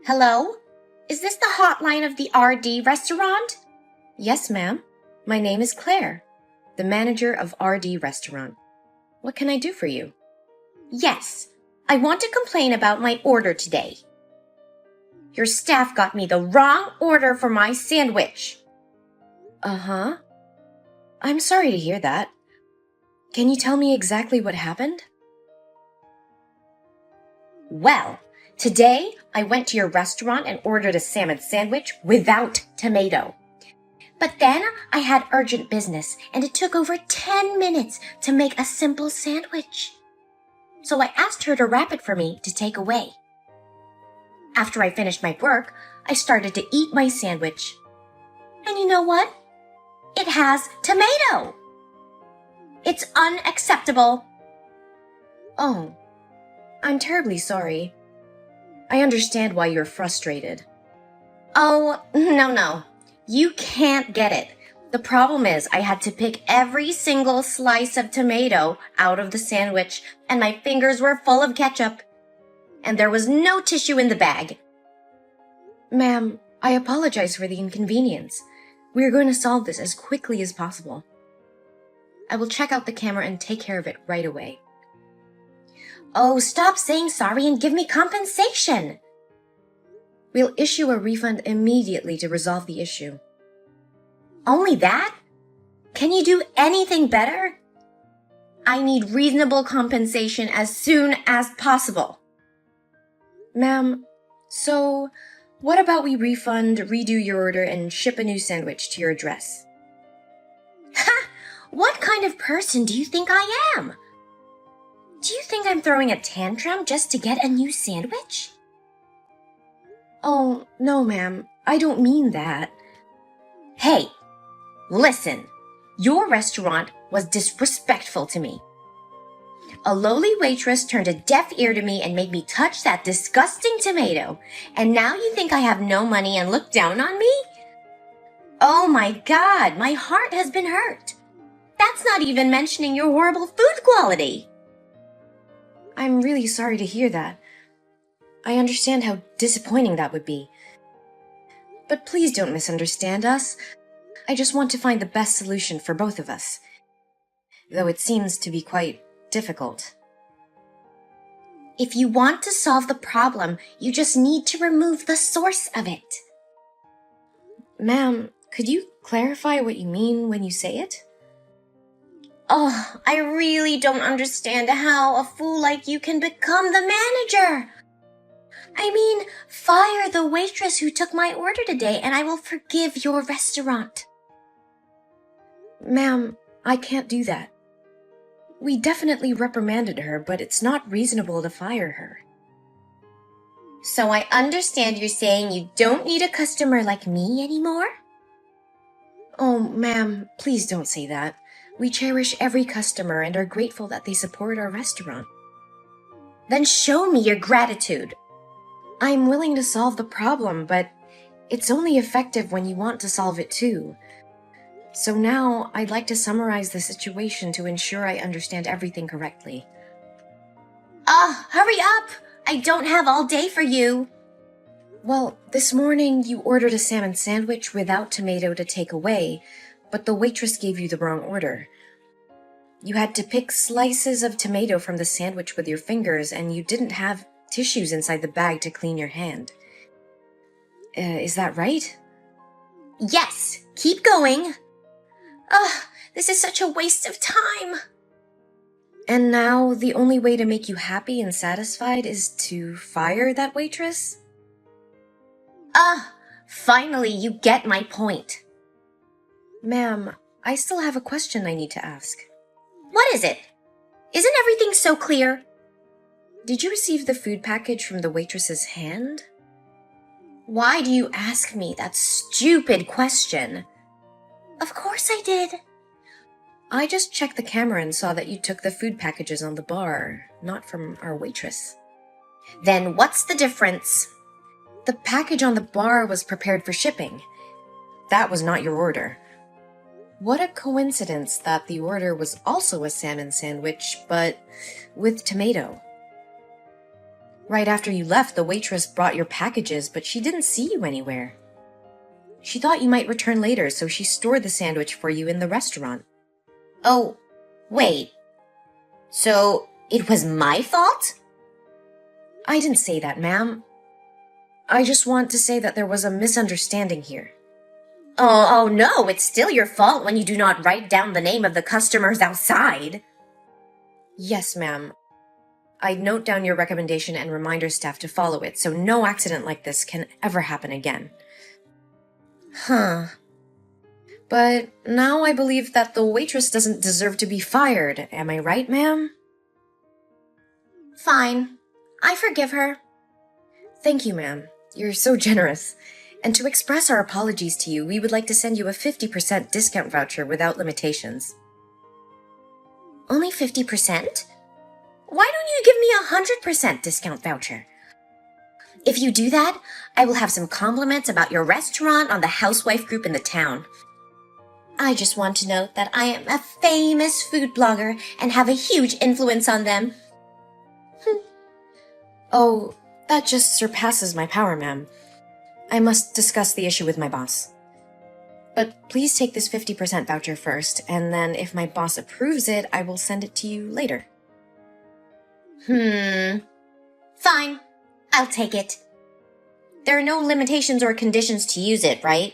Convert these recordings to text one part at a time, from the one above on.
Hello? Is this the hotline of the RD restaurant? Yes, ma'am. My name is Claire, the manager of RD Restaurant. What can I do for you? Yes, I want to complain about my order today. Your staff got me the wrong order for my sandwich. Uh-huh. I'm sorry to hear that. Can you tell me exactly what happened? Well, today I went to your restaurant and ordered a salmon sandwich without tomato. But then I had urgent business and it took over 10 minutes to make a simple sandwich. So I asked her to wrap it for me to take away. After I finished my work, I started to eat my sandwich. And you know what? It has tomato. It's unacceptable. Oh, I'm terribly sorry. I understand why you're frustrated. Oh, no. You can't get it. The problem is I had to pick every single slice of tomato out of the sandwich, and my fingers were full of ketchup. And there was no tissue in the bag. Ma'am, I apologize for the inconvenience. We are going to solve this as quickly as possible. I will check out the camera and take care of it right away. Oh, stop saying sorry and give me compensation. We'll issue a refund immediately to resolve the issue. Only that? Can you do anything better? I need reasonable compensation as soon as possible. Ma'am, so what about we refund, redo your order, and ship a new sandwich to your address? Ha! What kind of person do you think I am? Do you think I'm throwing a tantrum just to get a new sandwich? Oh, no, ma'am. I don't mean that. Hey, listen. Your restaurant was disrespectful to me. A lowly waitress turned a deaf ear to me and made me touch that disgusting tomato. And now you think I have no money and look down on me? Oh my God, my heart has been hurt. That's not even mentioning your horrible food quality. I'm really sorry to hear that. I understand how disappointing that would be. But please don't misunderstand us. I just want to find the best solution for both of us. Though it seems to be quite difficult. If you want to solve the problem, you just need to remove the source of it. Ma'am, could you clarify what you mean when you say it? Oh, I really don't understand how a fool like you can become the manager. I mean, fire the waitress who took my order today and I will forgive your restaurant. Ma'am, I can't do that. We definitely reprimanded her, but it's not reasonable to fire her. So I understand you're saying you don't need a customer like me anymore? Oh, ma'am, please don't say that. We cherish every customer and are grateful that they support our restaurant. Then show me your gratitude. I'm willing to solve the problem, but it's only effective when you want to solve it too. So now I'd like to summarize the situation to ensure I understand everything correctly. Hurry up! I don't have all day for you. Well, this morning you ordered a salmon sandwich without tomato to take away, but the waitress gave you the wrong order. You had to pick slices of tomato from the sandwich with your fingers, and you didn't have tissues inside the bag to clean your hand. Is that right? Yes, keep going. This is such a waste of time. And now the only way to make you happy and satisfied is to fire that waitress? Finally you get my point. Ma'am, I still have a question I need to ask. What is it? Isn't everything so clear? Did you receive the food package from the waitress's hand? Why do you ask me that stupid question? Of course I did. I just checked the camera and saw that you took the food packages on the bar, not from our waitress. Then what's the difference? The package on the bar was prepared for shipping. That was not your order. What a coincidence that the order was also a salmon sandwich, but with tomato. Right after you left, the waitress brought your packages, but she didn't see you anywhere. She thought you might return later, so she stored the sandwich for you in the restaurant. Oh, wait. So it was my fault? I didn't say that, ma'am. I just want to say that there was a misunderstanding here. Oh no, it's still your fault when you do not write down the name of the customers outside. Yes, ma'am. I'd note down your recommendation and remind our staff to follow it, so no accident like this can ever happen again. Huh. But now I believe that the waitress doesn't deserve to be fired. Am I right, ma'am? Fine. I forgive her. Thank you, ma'am. You're so generous. And to express our apologies to you, we would like to send you a 50% discount voucher without limitations. Only 50%? Why don't you give me a 100% discount voucher? If you do that, I will have some compliments about your restaurant on the housewife group in the town. I just want to note that I am a famous food blogger and have a huge influence on them. Oh, that just surpasses my power, ma'am. I must discuss the issue with my boss. But please take this 50% voucher first, and then if my boss approves it, I will send it to you later. Fine. I'll take it. There are no limitations or conditions to use it, right?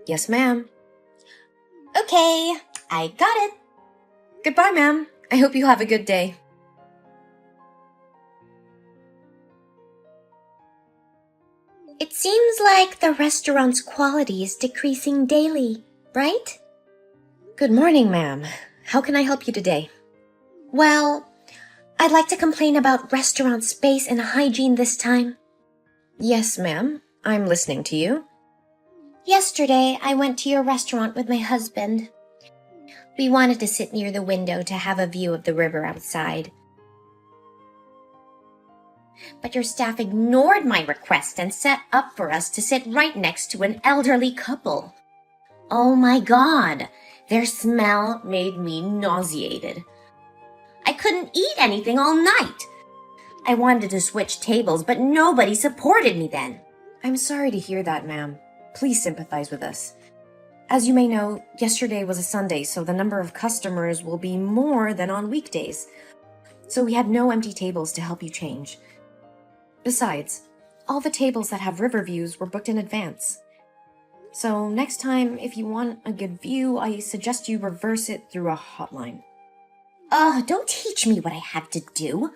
Yes, ma'am. Okay, I got it. Goodbye, ma'am. I hope you have a good day. It seems like the restaurant's quality is decreasing daily, right? Good morning, ma'am. How can I help you today? Well, I'd like to complain about restaurant space and hygiene this time. Yes, ma'am. I'm listening to you. Yesterday, I went to your restaurant with my husband. We wanted to sit near the window to have a view of the river outside. But your staff ignored my request and set up for us to sit right next to an elderly couple. Oh my God, their smell made me nauseated. I couldn't eat anything all night. I wanted to switch tables, but nobody supported me then. I'm sorry to hear that, ma'am. Please sympathize with us. As you may know, yesterday was a Sunday, so the number of customers will be more than on weekdays. So we had no empty tables to help you change. Besides, all the tables that have river views were booked in advance. So next time, if you want a good view, I suggest you reverse it through a hotline. Oh, don't teach me what I have to do.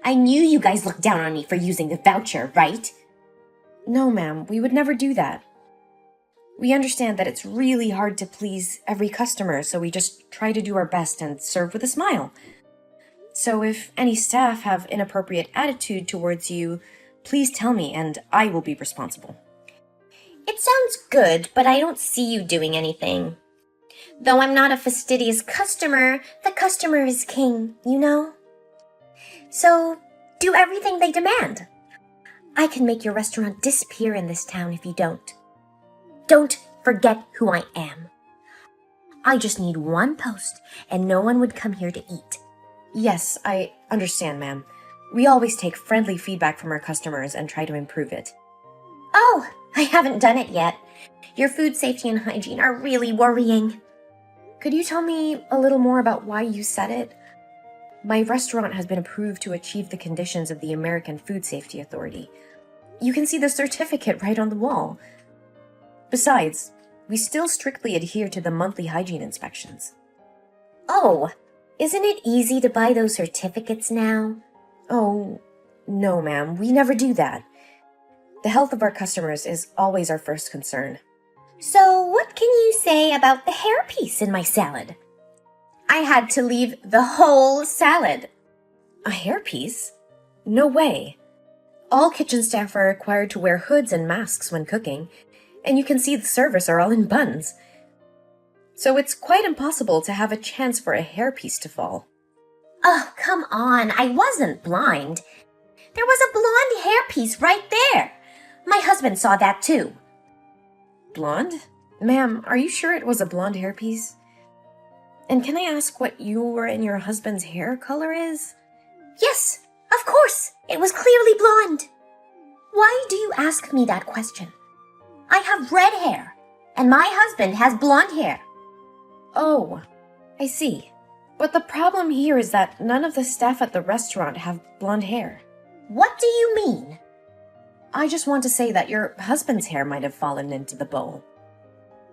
I knew you guys looked down on me for using the voucher, right? No, ma'am, we would never do that. We understand that it's really hard to please every customer, so we just try to do our best and serve with a smile. So if any staff have inappropriate attitude towards you, please tell me and I will be responsible. It sounds good, but I don't see you doing anything. Though I'm not a fastidious customer, the customer is king, you know? So, do everything they demand. I can make your restaurant disappear in this town if you don't. Don't forget who I am. I just need one post, and no one would come here to eat. Yes, I understand, ma'am. We always take friendly feedback from our customers and try to improve it. Oh, I haven't done it yet. Your food safety and hygiene are really worrying. Could you tell me a little more about why you said it? My restaurant has been approved to achieve the conditions of the American Food Safety Authority. You can see the certificate right on the wall. Besides, we still strictly adhere to the monthly hygiene inspections. Oh, isn't it easy to buy those certificates now? Oh, no, ma'am, we never do that. The health of our customers is always our first concern. So what can you say about the hairpiece in my salad? I had to leave the whole salad. A hairpiece? No way. All kitchen staff are required to wear hoods and masks when cooking, and you can see the servers are all in buns. So it's quite impossible to have a chance for a hairpiece to fall. Oh, come on, I wasn't blind. There was a blonde hairpiece right there. My husband saw that too. Blonde? Ma'am, are you sure it was a blonde hairpiece? And can I ask what your and your husband's hair color is? Yes, Of course, it was clearly blonde. Why do you ask me that question? I have red hair, and my husband has blonde hair. Oh, I see. But the problem here is that none of the staff at the restaurant have blonde hair. What do you mean? I just want to say that your husband's hair might have fallen into the bowl.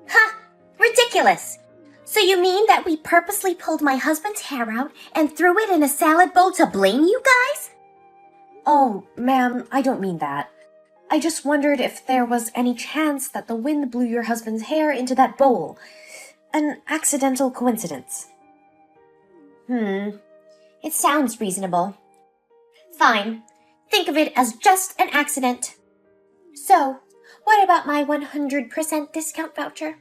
Ha! Ridiculous! So you mean that we purposely pulled my husband's hair out and threw it in a salad bowl to blame you guys? Oh, ma'am, I don't mean that. I just wondered if there was any chance that the wind blew your husband's hair into that bowl. An accidental coincidence. It sounds reasonable. Fine. Think of it as just an accident. So, what about my 100% discount voucher?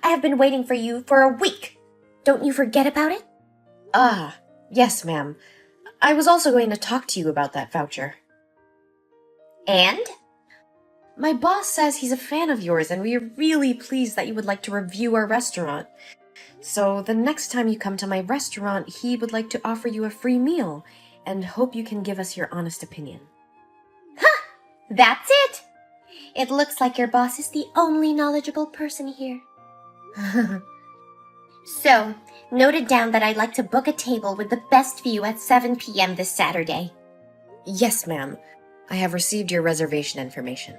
I have been waiting for you for a week. Don't you forget about it? Ah, yes, ma'am. I was also going to talk to you about that voucher. And? My boss says he's a fan of yours, and we are really pleased that you would like to review our restaurant. So the next time you come to my restaurant, he would like to offer you a free meal, and hope you can give us your honest opinion. Ha! That's it! It looks like your boss is the only knowledgeable person here. So, noted down that I'd like to book a table with the best view at 7 p.m. this Saturday. Yes, ma'am. I have received your reservation information.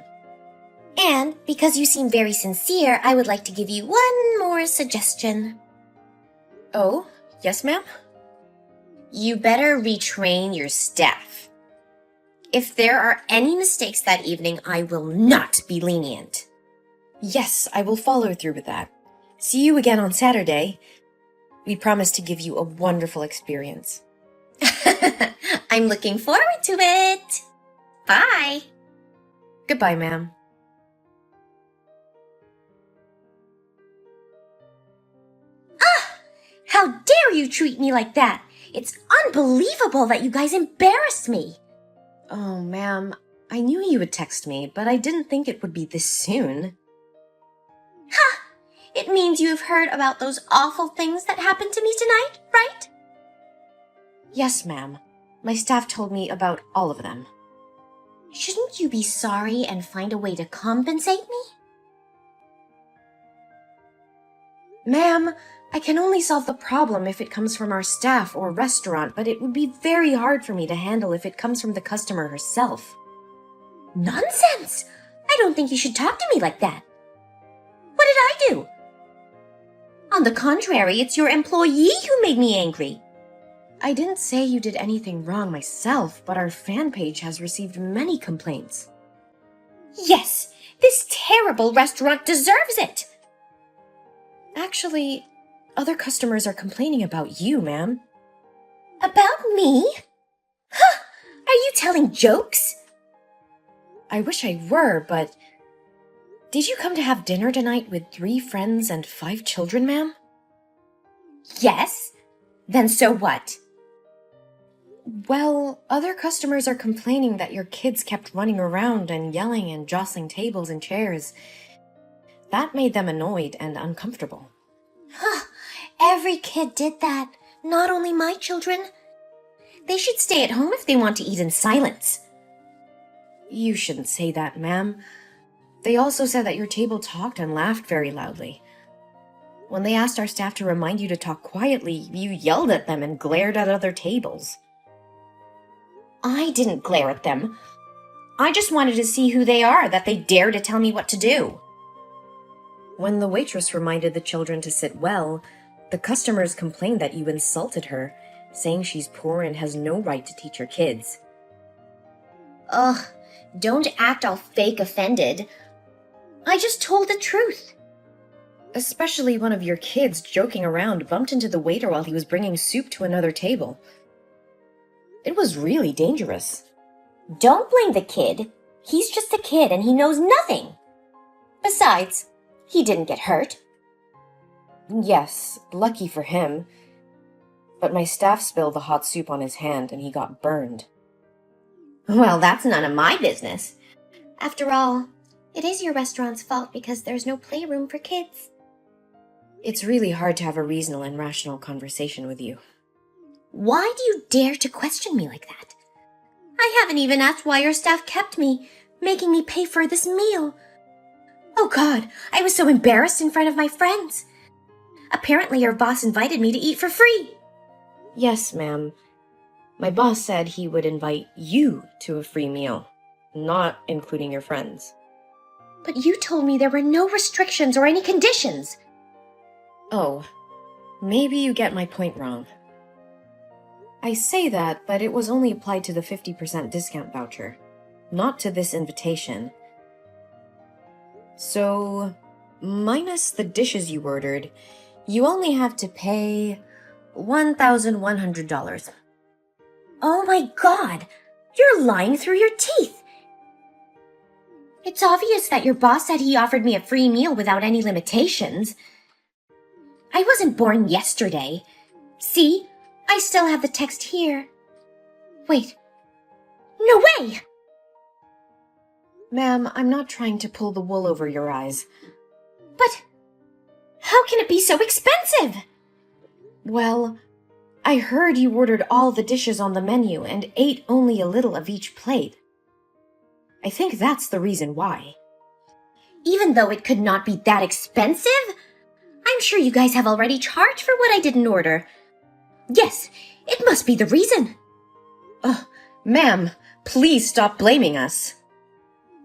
And because you seem very sincere, I would like to give you one more suggestion. Oh, yes, ma'am? You better retrain your staff. If there are any mistakes that evening, I will not be lenient. Yes, I will follow through with that. See you again on Saturday. We promise to give you a wonderful experience. I'm looking forward to it. Bye. Goodbye, ma'am. How dare you treat me like that? It's unbelievable that you guys embarrassed me. Oh, ma'am, I knew you would text me, but I didn't think it would be this soon. Ha! It means you've heard about those awful things that happened to me tonight, right? Yes, ma'am. My staff told me about all of them. Shouldn't you be sorry and find a way to compensate me? Ma'am, I can only solve the problem if it comes from our staff or restaurant, but it would be very hard for me to handle if it comes from the customer herself. Nonsense! I don't think you should talk to me like that. What did I do? On the contrary, it's your employee who made me angry. I didn't say you did anything wrong myself, but our fan page has received many complaints. Yes, this terrible restaurant deserves it. Actually, other customers are complaining about you, ma'am. About me? Huh! Are you telling jokes? I wish I were, but... Did you come to have dinner tonight with 3 friends and 5 children, ma'am? Yes. Then so what? Well, other customers are complaining that your kids kept running around and yelling and jostling tables and chairs. That made them annoyed and uncomfortable. Huh. Every kid did that, not only my children. They should stay at home if they want to eat in silence. You shouldn't say that, ma'am. They also said that your table talked and laughed very loudly. When they asked our staff to remind you to talk quietly, you yelled at them and glared at other tables. I didn't glare at them. I just wanted to see who they are that they dare to tell me what to do. When the waitress reminded the children to sit well, the customers complained that you insulted her, saying she's poor and has no right to teach her kids. Ugh, don't act all fake offended. I just told the truth. Especially one of your kids joking around bumped into the waiter while he was bringing soup to another table. It was really dangerous. Don't blame the kid. He's just a kid and he knows nothing. Besides, he didn't get hurt. Yes, lucky for him. But my staff spilled the hot soup on his hand and he got burned. Well, that's none of my business. After all, it is your restaurant's fault because there's no playroom for kids. It's really hard to have a reasonable and rational conversation with you. Why do you dare to question me like that? I haven't even asked why your staff kept me, making me pay for this meal. Oh God, I was so embarrassed in front of my friends. Apparently your boss invited me to eat for free. Yes, ma'am. My boss said he would invite you to a free meal, not including your friends. But you told me there were no restrictions or any conditions. Oh, maybe you get my point wrong. I say that, but it was only applied to the 50% discount voucher, not to this invitation. So, minus the dishes you ordered, you only have to pay $1,100. Oh my God, you're lying through your teeth. It's obvious that your boss said he offered me a free meal without any limitations. I wasn't born yesterday. See, I still have the text here. Wait. No way! Ma'am, I'm not trying to pull the wool over your eyes. But how can it be so expensive? Well, I heard you ordered all the dishes on the menu and ate only a little of each plate. I think that's the reason why. Even though it could not be that expensive? I'm sure you guys have already charged for what I didn't order. Yes, it must be the reason. Ma'am, please stop blaming us.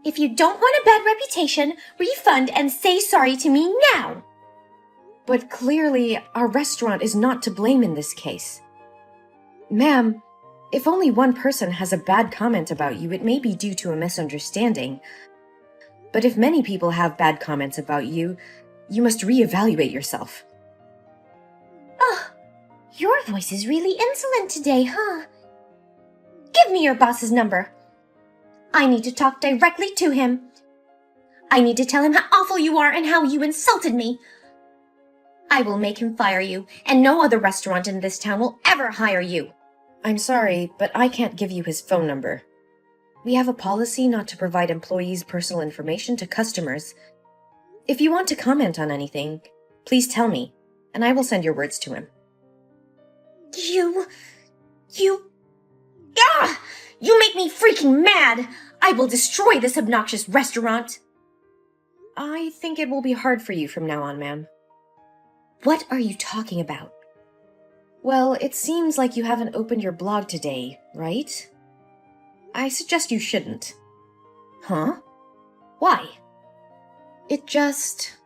If you don't want a bad reputation, refund and say sorry to me now. But clearly, our restaurant is not to blame in this case. Ma'am, if only one person has a bad comment about you, it may be due to a misunderstanding. But if many people have bad comments about you, you must reevaluate yourself. Oh, your voice is really insolent today, huh? Give me your boss's number. I need to talk directly to him. I need to tell him how awful you are and how you insulted me. I will make him fire you, and no other restaurant in this town will ever hire you. I'm sorry, but I can't give you his phone number. We have a policy not to provide employees' personal information to customers. If you want to comment on anything, please tell me, and I will send your words to him. You make me freaking mad! I will destroy this obnoxious restaurant! I think it will be hard for you from now on, ma'am. What are you talking about? Well, it seems like you haven't opened your blog today, right? I suggest you shouldn't. Huh? Why? It just...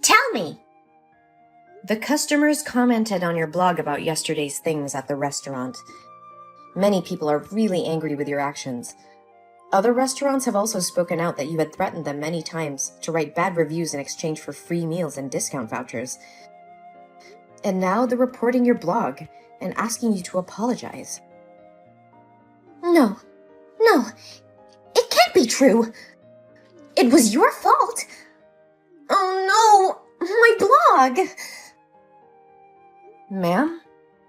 Tell me! The customers commented on your blog about yesterday's things at the restaurant. Many people are really angry with your actions. Other restaurants have also spoken out that you had threatened them many times to write bad reviews in exchange for free meals and discount vouchers. And now they're reporting your blog and asking you to apologize. No, it can't be true. It was your fault. Oh no, my blog. Ma'am,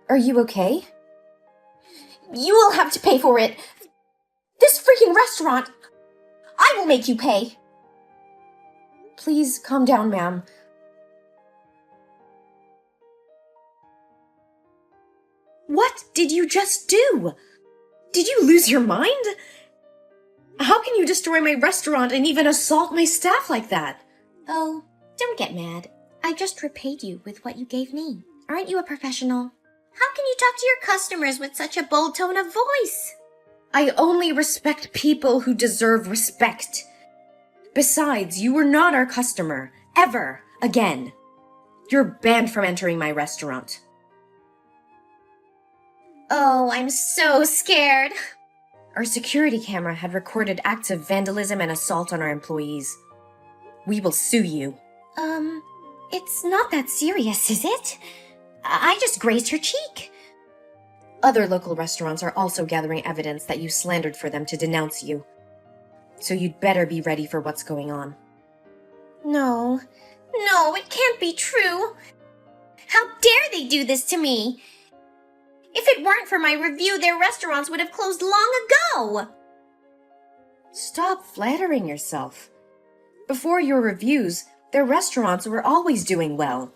are you okay? You will have to pay for it. This freaking restaurant. I will make you pay. Please calm down, ma'am. What did you just do? Did you lose your mind? How can you destroy my restaurant and even assault my staff like that? Oh, don't get mad. I just repaid you with what you gave me. Aren't you a professional? How can you talk to your customers with such a bold tone of voice? I only respect people who deserve respect. Besides, you were not our customer, ever again. You're banned from entering my restaurant. Oh, I'm so scared. Our security camera had recorded acts of vandalism and assault on our employees. We will sue you. It's not that serious, is it? I just grazed her cheek. Other local restaurants are also gathering evidence that you slandered for them to denounce you. So you'd better be ready for what's going on. No, it can't be true. How dare they do this to me? If it weren't for my review, their restaurants would have closed long ago. Stop flattering yourself. Before your reviews, their restaurants were always doing well.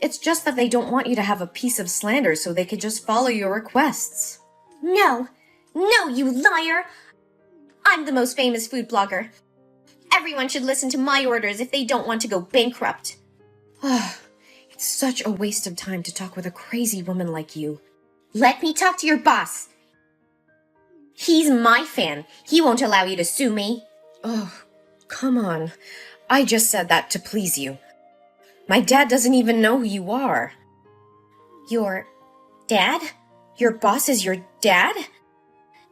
It's just that they don't want you to have a piece of slander so they could just follow your requests. No, No, you liar! I'm the most famous food blogger. Everyone should listen to my orders if they don't want to go bankrupt. It's such a waste of time to talk with a crazy woman like you. Let me talk to your boss. He's my fan. He won't allow you to sue me. Oh, come on. I just said that to please you. My dad doesn't even know who you are. Your dad? Your boss is your dad?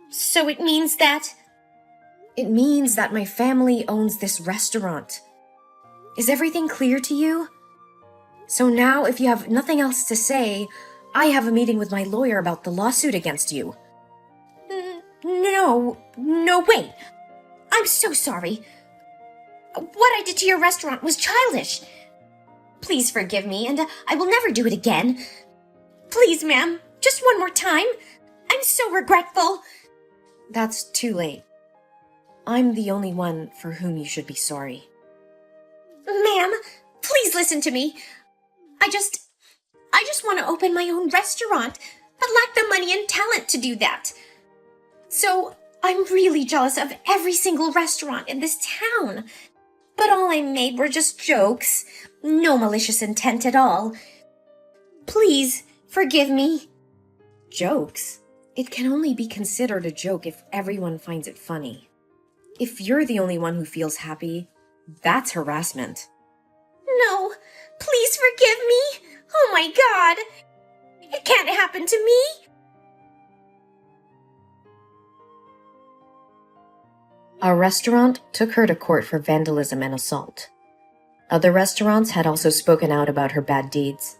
So it means that... It means that my family owns this restaurant. Is everything clear to you? So now, if you have nothing else to say, I have a meeting with my lawyer about the lawsuit against you. No, wait. I'm so sorry. What I did to your restaurant was childish. Please forgive me, and I will never do it again. Please, ma'am, just one more time. I'm so regretful. That's too late. I'm the only one for whom you should be sorry. Ma'am, please listen to me. I just want to open my own restaurant, but lack the money and talent to do that. So I'm really jealous of every single restaurant in this town. But all I made were just jokes. No malicious intent at all. Please, forgive me. Jokes? It can only be considered a joke if everyone finds it funny. If you're the only one who feels happy, that's harassment. No, please forgive me. Oh my God. It can't happen to me. Our restaurant took her to court for vandalism and assault. Other restaurants had also spoken out about her bad deeds.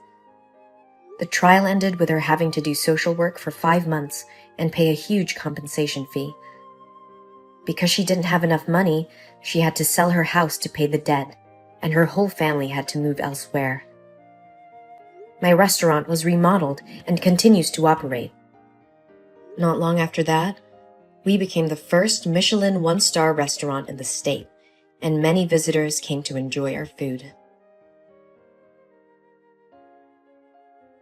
The trial ended with her having to do social work for 5 months and pay a huge compensation fee. Because she didn't have enough money, she had to sell her house to pay the debt, and her whole family had to move elsewhere. My restaurant was remodeled and continues to operate. Not long after that, we became the first Michelin 1-star restaurant in the state, and many visitors came to enjoy our food.